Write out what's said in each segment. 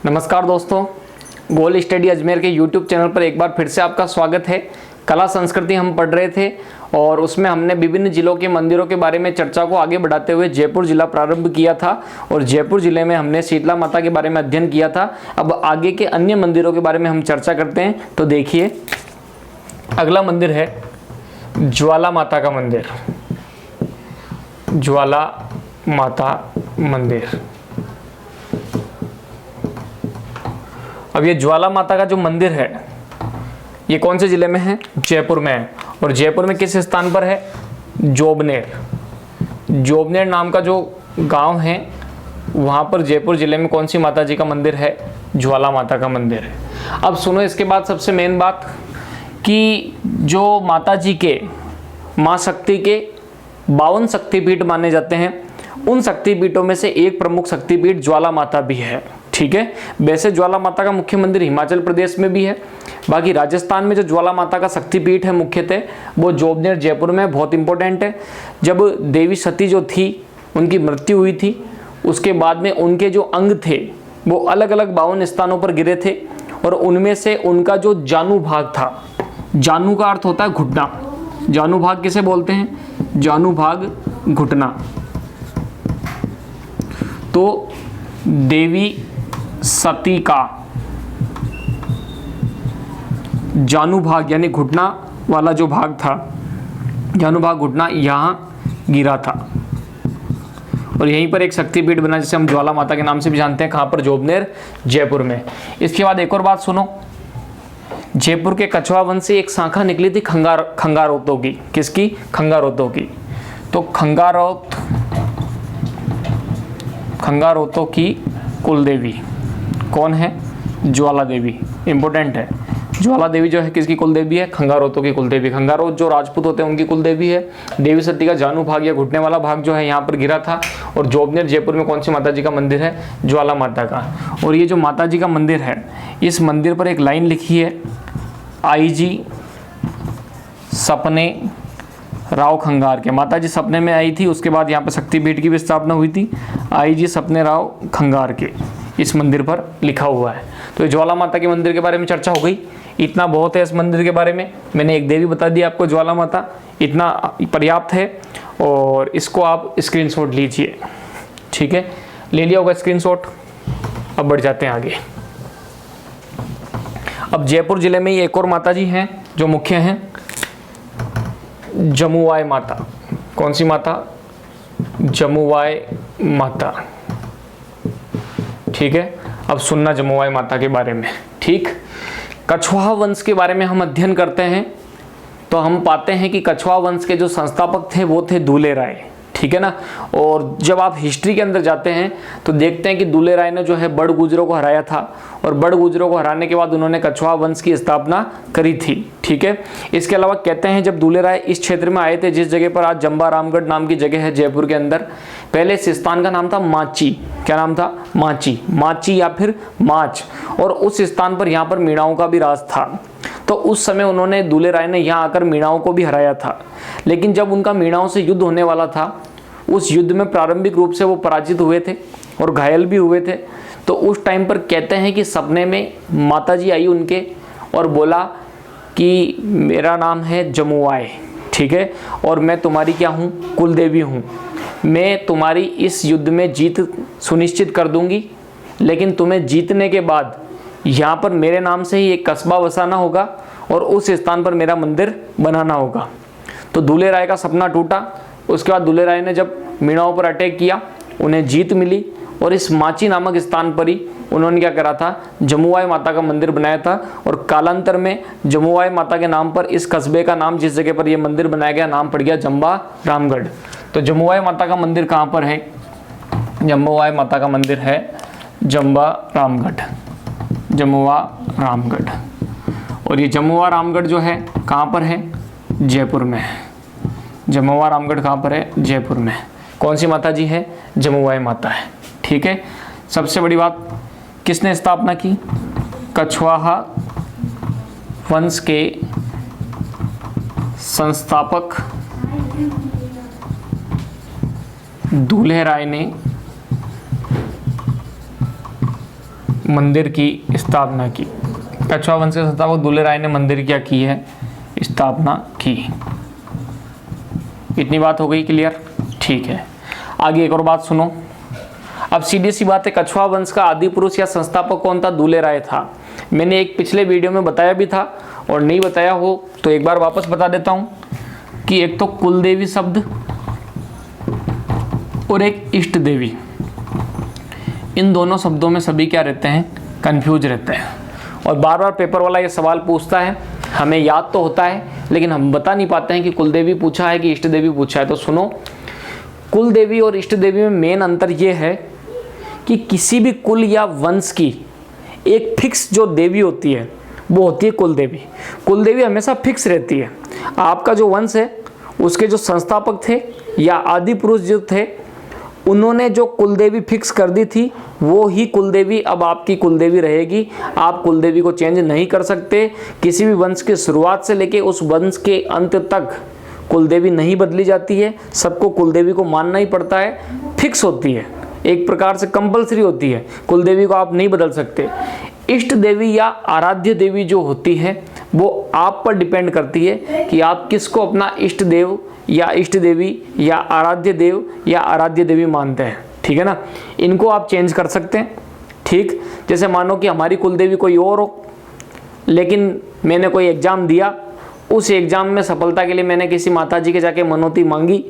नमस्कार दोस्तों, gold study Ajmer के YouTube चैनल पर एक बार फिर से आपका स्वागत है। कला संस्कृति हम पढ़ रहे थे और उसमें हमने विभिन्न जिलों के मंदिरों के बारे में चर्चा को आगे बढ़ाते हुए जयपुर जिला प्रारंभ किया था और जयपुर जिले में हमने शीतला माता के बारे में अध्ययन किया था। अब आगे के अन्य मंदिरों के बारे में हम चर्चा करते हैं। तो देखिए, अगला मंदिर है ज्वाला माता का मंदिर। ज्वाला माता मंदिर। अब ये ज्वाला माता का जो मंदिर है ये कौन से जिले में है? जयपुर में है। और जयपुर में किस स्थान पर है? जोबनेर। जोबनेर नाम का जो गांव है वहां पर जयपुर जिले में कौन सी माता जी का मंदिर है? ज्वाला माता का मंदिर है। अब सुनो, इसके बाद सबसे मेन बात कि जो माता जी के, माँ शक्ति के 52 शक्तिपीठ माने जाते हैं, उन शक्तिपीठों में से एक प्रमुख शक्तिपीठ ज्वाला माता भी है। ठीक है, वैसे ज्वाला माता का मुख्य मंदिर हिमाचल प्रदेश में भी है। बाकी राजस्थान में जो ज्वाला माता का शक्तिपीठ है मुख्यतः वो जोबनेर जयपुर में बहुत इंपॉर्टेंट है। जब देवी सती जो थी उनकी मृत्यु हुई थी, उसके बाद में उनके जो अंग थे वो अलग अलग 52 स्थानों पर गिरे थे और उनमें से उनका जो जानु भाग था, जानु का अर्थ होता है घुटना, जानु भाग किसे बोलते हैं? जानु भाग घुटना। तो देवी सती का जानु भाग यानी घुटना वाला जो भाग था, जानु भाग घुटना, यहाँ गिरा था और यहीं पर एक शक्तिपीठ बना जिसे हम ज्वाला माता के नाम से भी जानते हैं। कहाँ पर? जोबनेर जयपुर में। इसके बाद एक और बात सुनो, जयपुर के कछवा वंश से एक शाखा निकली थी खंगारोतों की। किसकी? खंगारोतों की। तो खंगारोतों की कुलदेवी कौन है? ज्वाला देवी। इंपॉर्टेंट है, ज्वाला देवी जो है किसकी कुलदेवी है? खंगारोतों की कुलदेवी। खंगारोत जो राजपूत होते हैं उनकी कुलदेवी है। देवी सती का जानु भाग या घुटने वाला भाग जो है यहाँ पर गिरा था। और जोबनेर जयपुर में कौन सी माता जी का मंदिर है? ज्वाला माता का। और ये जो माता जी का मंदिर है, इस मंदिर पर एक लाइन लिखी है, आई जी सपने राव खंगार के। माता जी सपने में आई थी, उसके बाद यहाँ पर शक्तिपीठ की भी स्थापना हुई थी। आई जी सपने राव खंगार के इस मंदिर पर लिखा हुआ है। तो ये ज्वाला माता के मंदिर के बारे में चर्चा हो गई। इतना बहुत है इस मंदिर के बारे में। मैंने एक देवी बता दी आपको, ज्वाला माता, इतना पर्याप्त है। और इसको आप स्क्रीनशॉट लीजिए। ठीक है, ले लिया होगा स्क्रीनशॉट। अब बढ़ जाते हैं आगे। अब जयपुर जिले में ही एक और माता जी हैं जो मुख्य हैं, जमुआय माता। कौन सी माता? जमुआय माता। ठीक है, अब सुनना जमुआय माता के बारे में। ठीक, कछवाहा वंश के बारे में हम अध्ययन करते हैं तो हम पाते हैं कि कछवाहा वंश के जो संस्थापक थे वो थे दूले राय। ठीक है ना। और जब आप हिस्ट्री के अंदर जाते हैं तो देखते हैं कि दूले राय ने जो है बड़ गुजरों को हराया था और बड़ गुजरों को हराने के बाद उन्होंने कछवाहा वंश की स्थापना करी थी। ठीक है, इसके अलावा कहते हैं जब दूले राय इस क्षेत्र में आए थे, जिस जगह पर आज जंबा रामगढ़ नाम की जगह है जयपुर के अंदर, पहले इस स्थान का नाम था माची। क्या नाम था? माची। माची या फिर माच। और उस स्थान पर यहाँ पर मीणाओं का भी राज था। तो उस समय उन्होंने, दूले राय ने यहाँ आकर मीणाओं को भी हराया था। लेकिन जब उनका मीणाओं से युद्ध होने वाला था, उस युद्ध में प्रारंभिक रूप से वो पराजित हुए थे और घायल भी हुए थे। तो उस टाइम पर कहते हैं कि सपने में माता जी आई उनके और बोला कि मेरा नाम है जमुआय। ठीक है, और मैं तुम्हारी क्या हूँ? कुलदेवी हूँ। मैं तुम्हारी इस युद्ध में जीत सुनिश्चित कर दूंगी, लेकिन तुम्हें जीतने के बाद यहाँ पर मेरे नाम से ही एक कस्बा बसाना होगा और उस स्थान पर मेरा मंदिर बनाना होगा। तो दूले राय का सपना टूटा। उसके बाद दूले राय ने जब मीणाओं पर अटैक किया, उन्हें जीत मिली और इस माची नामक स्थान पर ही उन्होंने क्या करा था? जमुआय माता का मंदिर बनाया था। और कालांतर में जमुआय माता के नाम पर इस कस्बे का नाम, जिस जगह पर यह मंदिर बनाया गया, नाम पड़ गया जंबा रामगढ़। तो जमुआय माता का मंदिर कहाँ पर है? जमुआय माता का मंदिर है जंबा रामगढ़। जमुआ रामगढ़। और ये जमुआ रामगढ़ जो है कहाँ पर है? जयपुर में। जमुआ रामगढ़ कहाँ पर है? जयपुर में। कौन सी माता जी है? जमुआय माता है। ठीक है, सबसे बड़ी बात, किसने स्थापना की? कछवाहा वंश के संस्थापक दूल्हे राय ने मंदिर की स्थापना की। कछवाहा वंश के संस्थापक दुलेराय ने मंदिर क्या की है, स्थापना की। इतनी बात हो गई क्लियर, ठीक है। आगे एक और बात सुनो। अब सीधी सी बात है, कछवाहा वंश का आदि पुरुष या संस्थापक कौन था? दुलेराय था। मैंने एक पिछले वीडियो में बताया भी था, और नहीं बताया हो तो एक बार वापस बता देता हूं कि एक तो कुलदेवी शब्द और एक इष्ट देवी, इन दोनों शब्दों में सभी क्या रहते हैं? कंफ्यूज रहते हैं। और बार बार पेपर वाला ये सवाल पूछता है, हमें याद तो होता है लेकिन हम बता नहीं पाते हैं कि कुलदेवी पूछा है कि इष्ट देवी पूछा है। तो सुनो, कुलदेवी और इष्ट देवी में मेन अंतर ये है कि किसी भी कुल या वंश की एक फिक्स जो देवी होती है वो होती है कुलदेवी। कुलदेवी हमेशा फिक्स रहती है। आपका जो वंश है उसके जो संस्थापक थे या आदि पुरुष जो थे, उन्होंने जो कुलदेवी फिक्स कर दी थी वो ही कुलदेवी अब आपकी कुलदेवी रहेगी। आप कुलदेवी को चेंज नहीं कर सकते। किसी भी वंश की शुरुआत से लेके उस वंश के अंत तक कुलदेवी नहीं बदली जाती है। सबको कुलदेवी को मानना ही पड़ता है, फिक्स होती है, एक प्रकार से कंपलसरी होती है। कुलदेवी को आप नहीं बदल सकते। इष्ट देवी या आराध्य देवी जो होती है वो आप पर डिपेंड करती है कि आप किसको अपना इष्ट देव या इष्ट देवी या आराध्य देव या आराध्य देवी मानते हैं, ठीक है ना। इनको आप चेंज कर सकते हैं, ठीक। जैसे मानो कि हमारी कुलदेवी कोई और हो, लेकिन मैंने कोई एग्ज़ाम दिया, उस एग्ज़ाम में सफलता के लिए मैंने किसी माता जी के जाके मनौती मांगी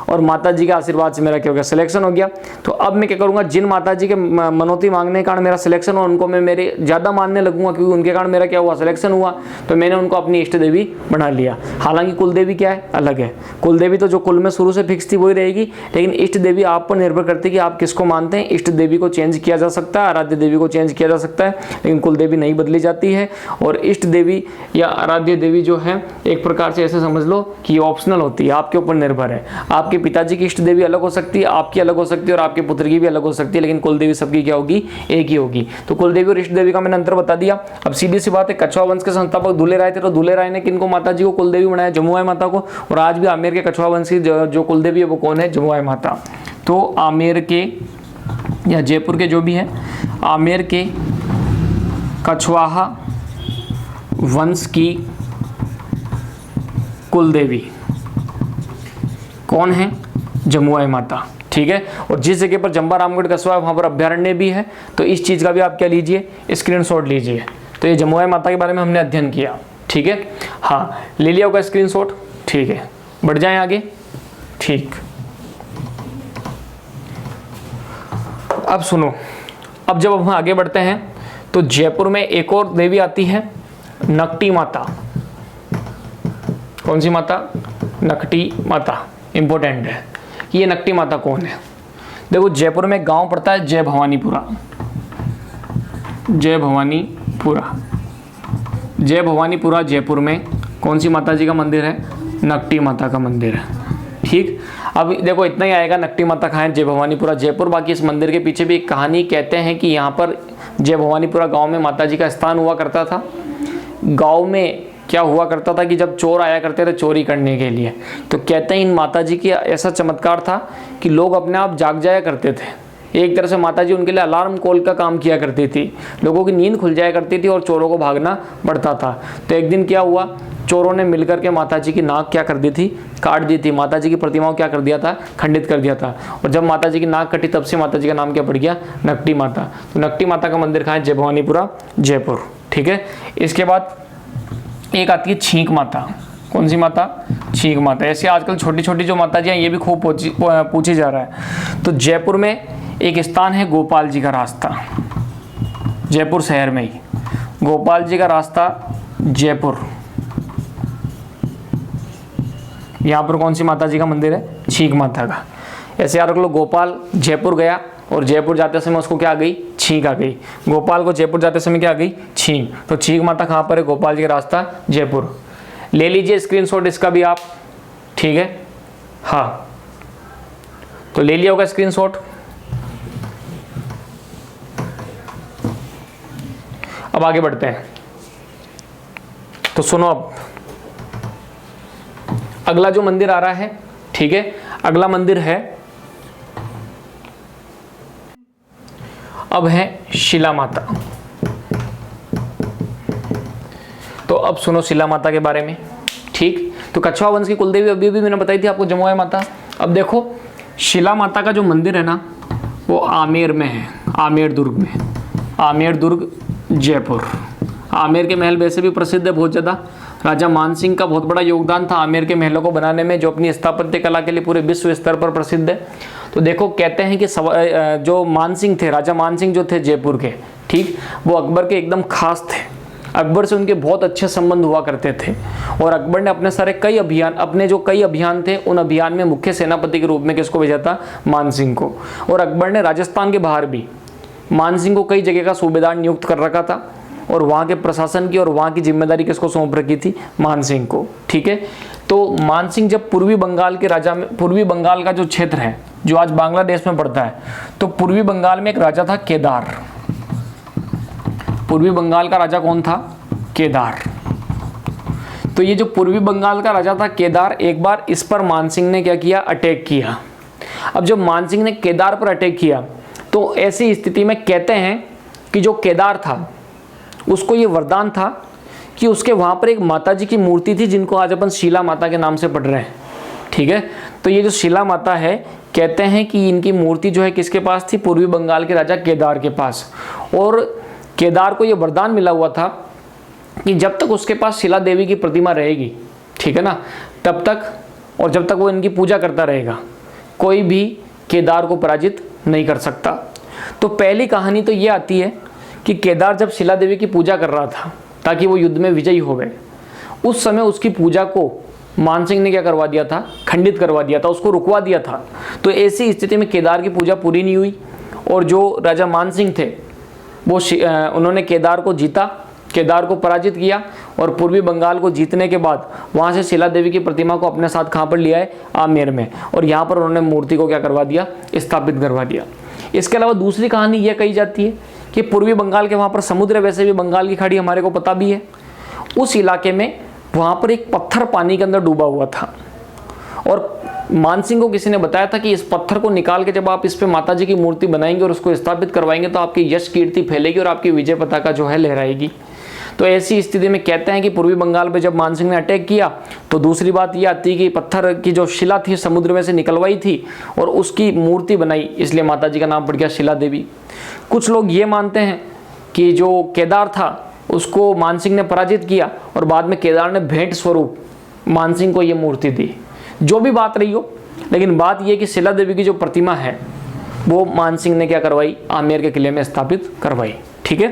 और माता जी के आशीर्वाद से मेरा क्या हो गया? सिलेक्शन हो गया। तो अब मैं क्या करूँगा? जिन माता जी के मनौती मांगने के कारण मेरा सिलेक्शन हुआ, उनको मैं मेरे ज़्यादा मानने लगूंगा, क्योंकि उनके कारण मेरा क्या हुआ? सिलेक्शन हुआ। तो मैंने उनको अपनी इष्ट देवी बना लिया। हालांकि कुलदेवी क्या है? अलग है। कुलदेवी तो जो कुल में शुरू से फिक्स थी वही रहेगी, लेकिन इष्ट देवी आप पर निर्भर करती है कि आप किसको मानते हैं। इष्ट देवी को चेंज किया जा सकता है, आराध्य देवी को चेंज किया जा सकता है, लेकिन कुलदेवी नहीं बदली जाती है। और इष्ट देवी या आराध्य देवी जो है, एक प्रकार से ऐसे समझ लो कि ऑप्शनल होती है, आपके ऊपर निर्भर है। आपके पिताजी की इष्ट देवी अलग हो सकती है, आपकी अलग हो सकती है, और आपके पुत्र की भी अलग हो सकती है, लेकिन कुलदेवी सबकी क्या होगी? एक ही होगी। तो कुलदेवी और इष्ट देवी का मैंने अंतर बता दिया। अब सीधी सी बात है, कछवाहा वंश के संस्थापक दुलेराय थे, तो दुलेराय ने किनको माता जी को कुलदेवी बनाया? जमुआई माता को। और आज भी आमेर के कछवाहा वंश की जो कुलदेवी है वो कौन है? जमुआई माता। तो आमेर के या जयपुर के जो भी है, आमेर के कछवाहा वंश की कुलदेवी कौन है? जमुआई माता, ठीक है। और जिस जगह पर जंबा रामगढ़ कस्बा है वहाँ पर अभ्यारण्य भी है, तो इस चीज़ का भी आप क्या लीजिए? स्क्रीनशॉट लीजिए। तो ये जमुआई माता के बारे में हमने अध्ययन किया, ठीक है। हाँ, ले लिया होगा स्क्रीनशॉट, ठीक है। बढ़ जाएं आगे, ठीक। अब सुनो, अब जब हम आगे बढ़ते हैं तो जयपुर में एक और देवी आती है, नकटी माता। कौन सी माता? नकटी माता। इंपॉर्टेंट है कि ये नकटी माता कौन है। देखो, जयपुर में गांव पड़ता है जय भवानीपुरा। जय भवानीपुरा, जय भवानीपुरा जयपुर में कौन सी माता जी का मंदिर है? नकटी माता का मंदिर है, ठीक। अब देखो, इतना ही आएगा, नकटी माता कहाँ है? जय भवानीपुरा जयपुर। बाकी इस मंदिर के पीछे भी एक कहानी कहते हैं कि यहाँ पर जय भवानीपुरा गाँव में माता जी का स्थान हुआ करता था। गाँव में क्या हुआ करता था कि जब चोर आया करते थे चोरी करने के लिए, तो कहते हैं इन माता जी की ऐसा चमत्कार था कि लोग अपने आप जाग जाया करते थे। एक तरह से माता जी उनके लिए अलार्म कॉल का काम किया करती थी। लोगों की नींद खुल जाया करती थी और चोरों को भागना पड़ता था। तो एक दिन क्या हुआ, चोरों ने मिलकर के माता जी की नाक क्या कर दी थी? काट दी थी। माता जी की प्रतिमाओं क्या कर दिया था? खंडित कर दिया था। और जब माता जी की नाक कटी तब से माता जी का नाम क्या पड़ गया? नकटी माता। तो नकटी माता का मंदिर कहाँ है? जय भवानीपुरा जयपुर, ठीक है। इसके बाद एक आती है छींक माता। कौन सी माता? छींक माता। ऐसे आजकल छोटी छोटी जो माता जी हैं ये भी खूब पूछी जा रहा है। तो जयपुर में एक स्थान है गोपाल जी का रास्ता, जयपुर शहर में ही गोपाल जी का रास्ता जयपुर। यहाँ पर कौन सी माता जी का मंदिर है? छींक माता का। ऐसे यार लोग, गोपाल जयपुर गया और जयपुर जाते समय उसको क्या आ गई? छींक आ गई। गोपाल को जयपुर जाते समय क्या आ गई? छींक। तो छींक माता कहाँ पर है? गोपाल जी का रास्ता जयपुर। ले लीजिए स्क्रीनशॉट इसका भी आप, ठीक है। हाँ, तो ले लिया होगा स्क्रीनशॉट। अब आगे बढ़ते हैं। तो सुनो, अब अगला जो मंदिर आ रहा है, ठीक है, अगला मंदिर है अब है शिला माता। तो अब सुनो शिला माता के बारे में, ठीक। तो कछवा वंश की कुलदेवी अभी भी मैंने बताई थी आपको, जमुआई माता। अब देखो शिला माता का जो मंदिर है ना वो आमेर में है, आमेर दुर्ग में, आमेर दुर्ग जयपुर। आमेर के महल वैसे भी प्रसिद्ध है बहुत ज़्यादा। राजा मानसिंह का बहुत बड़ा योगदान था आमेर के महलों को बनाने में, जो अपनी स्थापत्य कला के लिए पूरे विश्व स्तर पर प्रसिद्ध है। तो देखो कहते हैं कि जो मानसिंह थे, राजा मानसिंह जो थे जयपुर के, ठीक, वो अकबर के एकदम खास थे। अकबर से उनके बहुत अच्छे संबंध हुआ करते थे और अकबर ने अपने जो कई अभियान थे उन अभियान में मुख्य सेनापति के रूप में किसको भेजा था? मानसिंह को। और अकबर ने राजस्थान के बाहर भी मानसिंह को कई जगह का सूबेदार नियुक्त कर रखा था और वहाँ के प्रशासन की और वहाँ की जिम्मेदारी किसको सौंप रखी थी? मानसिंह को, ठीक है। तो मानसिंह जब पूर्वी बंगाल के राजा में, पूर्वी बंगाल का जो क्षेत्र है जो आज बांग्लादेश में पड़ता है, तो पूर्वी बंगाल में एक राजा था केदार। पूर्वी बंगाल का राजा कौन था? केदार। तो ये जो पूर्वी बंगाल का राजा था केदार, एक बार इस पर मानसिंह ने क्या किया? अटैक किया। अब जब मानसिंह ने केदार पर अटैक किया तो ऐसी स्थिति में कहते हैं कि जो केदार था उसको ये वरदान था कि उसके वहाँ पर एक माता जी की मूर्ति थी जिनको आज अपन शिला माता के नाम से पढ़ रहे हैं, ठीक है। तो ये जो शिला माता है, कहते हैं कि इनकी मूर्ति जो है किसके पास थी? पूर्वी बंगाल के राजा केदार के पास। और केदार को ये वरदान मिला हुआ था कि जब तक उसके पास शिला देवी की प्रतिमा रहेगी, ठीक है ना, तब तक और जब तक वो इनकी पूजा करता रहेगा, कोई भी केदार को पराजित नहीं कर सकता। तो पहली कहानी तो ये आती है कि केदार जब शिला देवी की पूजा कर रहा था ताकि वो युद्ध में विजयी हो गए, उस समय उसकी पूजा को मानसिंह ने क्या करवा दिया था? खंडित करवा दिया था, उसको रुकवा दिया था। तो ऐसी स्थिति में केदार की पूजा पूरी नहीं हुई और जो राजा मानसिंह थे वो उन्होंने केदार को जीता, केदार को पराजित किया और पूर्वी बंगाल को जीतने के बाद वहाँ से शिला देवी की प्रतिमा को अपने साथ कहाँ पर लिया है? आमेर में। और यहाँ पर उन्होंने मूर्ति को क्या करवा दिया? स्थापित करवा दिया। इसके अलावा दूसरी कहानी यह कही जाती है कि पूर्वी बंगाल के वहाँ पर समुद्र है, वैसे भी बंगाल की खाड़ी हमारे को पता भी है। उस इलाके में वहाँ पर एक पत्थर पानी के अंदर डूबा हुआ था और मानसिंह को किसी ने बताया था कि इस पत्थर को निकाल के जब आप इस पे माता जी की मूर्ति बनाएंगे और उसको स्थापित करवाएंगे तो आपकी यश कीर्ति फैलेगी और आपकी विजय पताका जो है लहराएगी। तो ऐसी स्थिति में कहते हैं कि पूर्वी बंगाल पे जब मानसिंह ने अटैक किया तो दूसरी बात ये आती है कि पत्थर की जो शिला थी समुद्र में से निकलवाई थी और उसकी मूर्ति बनाई, इसलिए माता जी का नाम पड़ गया शिला देवी। कुछ लोग ये मानते हैं कि जो केदार था उसको मानसिंह ने पराजित किया और बाद में केदार ने भेंट स्वरूप मानसिंह को ये मूर्ति दी। जो भी बात रही हो, लेकिन बात यह कि शिला देवी की जो प्रतिमा है वो मानसिंह ने क्या करवाई? आमेर के किले में स्थापित करवाई, ठीक है।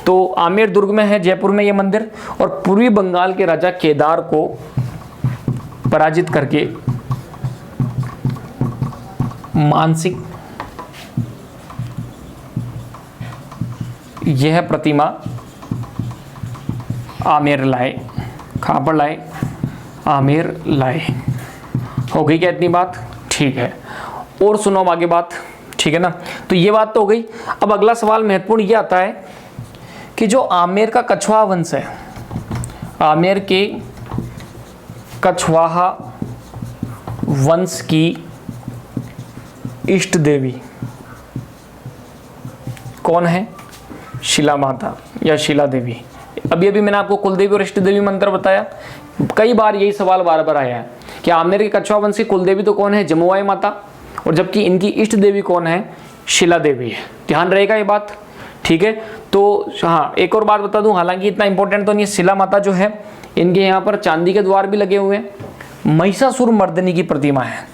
तो आमेर दुर्ग में है जयपुर में ये मंदिर और पूर्वी बंगाल के राजा केदार को पराजित करके मानसिंह यह प्रतिमा आमेर लाए। कहाँ पर लाए? आमेर लाए। हो गई क्या इतनी बात? ठीक है। और सुनो अब आगे बात, ठीक है ना। तो ये बात तो हो गई। अब अगला सवाल महत्वपूर्ण ये आता है कि जो आमेर का कछवाहा वंश है, आमेर के कछवाहा वंश की इष्ट देवी कौन है? शिला माता या शिला देवी। अभी मैंने आपको कुलदेवी और इष्ट देवी मंत्र बताया। कई बार यही सवाल बार बार आया है कि आमेर के कछवाहा वंश की कुलदेवी तो कौन है? जमुआई माता, और जबकि इनकी इष्ट देवी कौन है? शिला देवी है। ध्यान रहेगा ये बात, ठीक है। तो हाँ, एक और बात बता दूं, हालांकि इतना इंपॉर्टेंट तो नहीं है। शिला माता जो है इनके यहाँ पर चांदी के द्वार भी लगे हुए हैं। महिषासुर मर्दिनी की प्रतिमा है।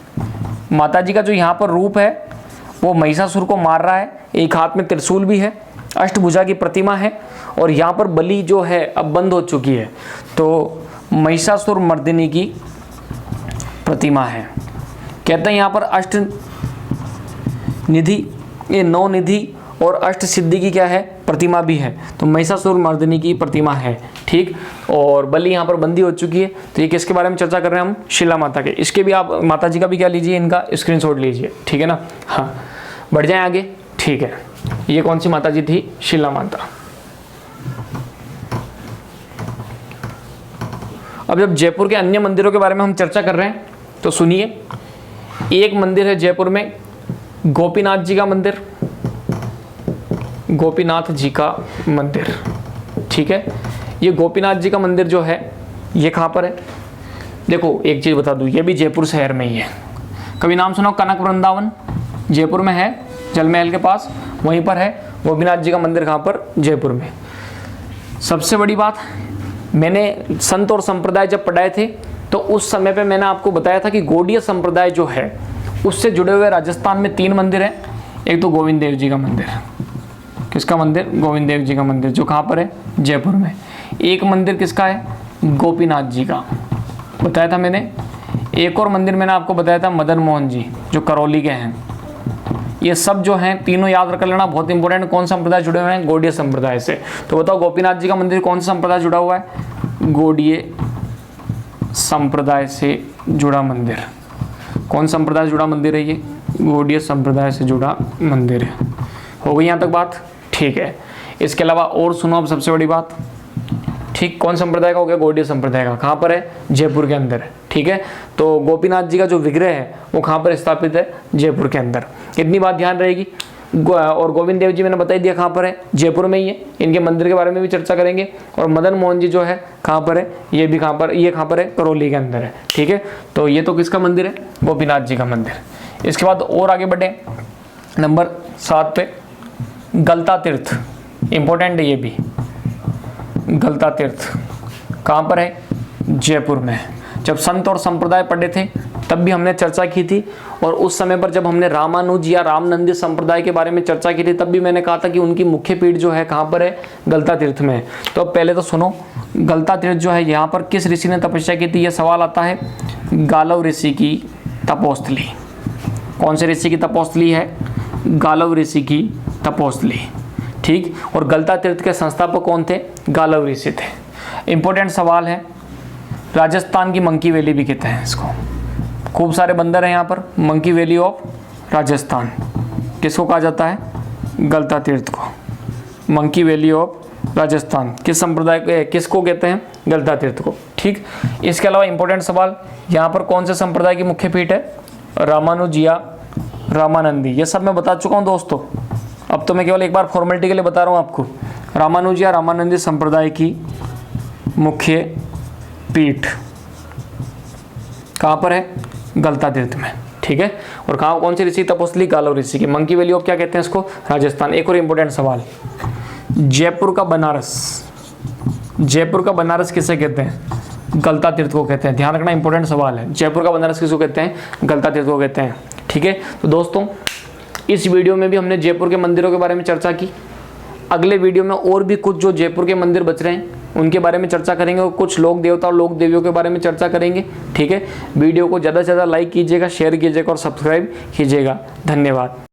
माता जी का जो यहाँ पर रूप है वो महिषासुर को मार रहा है, एक हाथ में त्रिशूल भी है, अष्टभुजा की प्रतिमा है और यहाँ पर बलि जो है अब बंद हो चुकी है। तो महिषासुर मर्दिनी की प्रतिमा है। कहते हैं यहाँ पर अष्ट निधि, ये 9 निधि और अष्ट सिद्धि की क्या है? प्रतिमा भी है। तो महिषासुर मर्दिनी की प्रतिमा है, ठीक। और बलि यहाँ पर बंदी हो चुकी है। तो ये किसके बारे में चर्चा कर रहे हैं हम? शिला माता के। इसके भी आप माता जी का भी क्या लीजिए, इनका स्क्रीनशॉट लीजिए, ठीक है ना। हाँ, बढ़ जाए आगे, ठीक है। ये कौन सी माता जी थी? शिला माता। अब जब जयपुर के अन्य मंदिरों के बारे में हम चर्चा कर रहे हैं तो सुनिए। एक मंदिर है जयपुर में गोपीनाथ जी का मंदिर, गोपीनाथ जी का मंदिर। ठीक है, ये गोपीनाथ जी का मंदिर जो है ये कहाँ पर है? देखो एक चीज़ बता दूँ, ये भी जयपुर शहर में ही है। कभी नाम सुना कनक वृंदावन? जयपुर में है, जल महल के पास, वहीं पर है गोपीनाथ जी का मंदिर। कहाँ पर? जयपुर में। सबसे बड़ी बात, मैंने संत और संप्रदाय जब पढ़ाए थे तो उस समय पे मैंने आपको बताया था कि गौड़ीय संप्रदाय जो है उससे जुड़े हुए राजस्थान में 3 मंदिर हैं। एक तो गोविंद देव जी का मंदिर, किसका मंदिर? गोविंद देव जी का मंदिर, जो कहाँ पर है? जयपुर में। एक मंदिर किसका है? गोपीनाथ जी का, बताया था मैंने। एक और मंदिर मैंने आपको बताया था मदन मोहन जी, जो करौली के हैं। ये सब जो हैं तीनों याद रख लेना, बहुत इंपॉर्टेंट। कौन संप्रदाय जुड़े हुए हैं? गौड़ीय संप्रदाय से। तो बताओ गोपीनाथ जी का मंदिर कौन सा संप्रदाय जुड़ा हुआ है? गौड़ीय संप्रदाय से जुड़ा मंदिर। कौन संप्रदाय से जुड़ा मंदिर है ये? गौड़ीय संप्रदाय से जुड़ा मंदिर है। हो गई यहाँ तक बात? ठीक है। इसके अलावा और सुनो अब सबसे बड़ी बात, ठीक, कौन संप्रदाय का हो गया? गौड़ीय संप्रदाय का। कहाँ पर है? जयपुर के अंदर है। ठीक है, तो गोपीनाथ जी का जो विग्रह है वो कहाँ पर स्थापित है? जयपुर के अंदर। इतनी बात ध्यान रहेगी। और गोविंद देव जी मैंने बता ही दिया कहाँ पर है, जयपुर में ही है। इनके मंदिर के बारे में भी चर्चा करेंगे। और मदन मोहन जी जो है कहाँ पर है, ये भी कहाँ पर, ये कहाँ पर है? करौली के अंदर है। ठीक है, तो ये तो किसका मंदिर है? गोपीनाथ जी का मंदिर। इसके बाद और आगे बढ़े, नंबर 7 पे गलता तीर्थ, इंपॉर्टेंट है ये भी। गलता तीर्थ कहाँ पर है? जयपुर में। जब संत और संप्रदाय पढ़े थे तब भी हमने चर्चा की थी, और उस समय पर जब हमने रामानुज या रामनंदी संप्रदाय के बारे में चर्चा की थी तब भी मैंने कहा था कि उनकी मुख्य पीठ जो है कहाँ पर है? गलता तीर्थ में। तो अब पहले तो सुनो, गलता तीर्थ जो है यहाँ पर किस ऋषि ने तपस्या की थी? यह सवाल आता है। गालव ऋषि की तपोस्थली। कौन से ऋषि की तपोस्थली है? गालव ऋषि की तपोस्थली। ठीक, और गलता तीर्थ के संस्थापक कौन थे? गालव ऋषि थे। इंपॉर्टेंट सवाल है। राजस्थान की मंकी वैली भी कहते हैं इसको। खूब सारे बंदर हैं यहाँ पर। मंकी वैली ऑफ राजस्थान किसको कहा जाता है? गलता तीर्थ को। मंकी वैली ऑफ राजस्थान किस संप्रदाय को, किसको कहते हैं? गलता तीर्थ को। ठीक, इसके अलावा इंपॉर्टेंट सवाल, यहाँ पर कौन से संप्रदाय की मुख्य पीठ है? रामानुज या रामानंदी। ये सब मैं बता चुका हूँ दोस्तों, अब तो मैं केवल एक बार फॉर्मेलिटी के लिए बता रहा हूँ आपको। रामानुज या रामानंदी संप्रदाय की मुख्य पीठ कहाँ पर है? गलता तीर्थ में। ठीक है, और कहाँ, कौन सी ऋषि तपोस्थली? गालव ऋषि की। मंकी वैली ऑफ क्या कहते हैं इसको? राजस्थान। एक और इंपॉर्टेंट सवाल, जयपुर का बनारस, जयपुर का बनारस किसे कहते हैं? गलता तीर्थ को कहते हैं। ध्यान रखना, इंपॉर्टेंट सवाल है। जयपुर का बनारस किसको कहते हैं? गलता तीर्थ को कहते हैं। ठीक है, तो दोस्तों इस वीडियो में भी हमने जयपुर के मंदिरों के बारे में चर्चा की। अगले वीडियो में और भी कुछ जो जयपुर के मंदिर बच रहे हैं उनके बारे में चर्चा करेंगे, और कुछ लोक देवता और लोक देवियों के बारे में चर्चा करेंगे। ठीक है, वीडियो को ज़्यादा से ज़्यादा लाइक कीजिएगा, शेयर कीजिएगा और सब्सक्राइब कीजिएगा। धन्यवाद।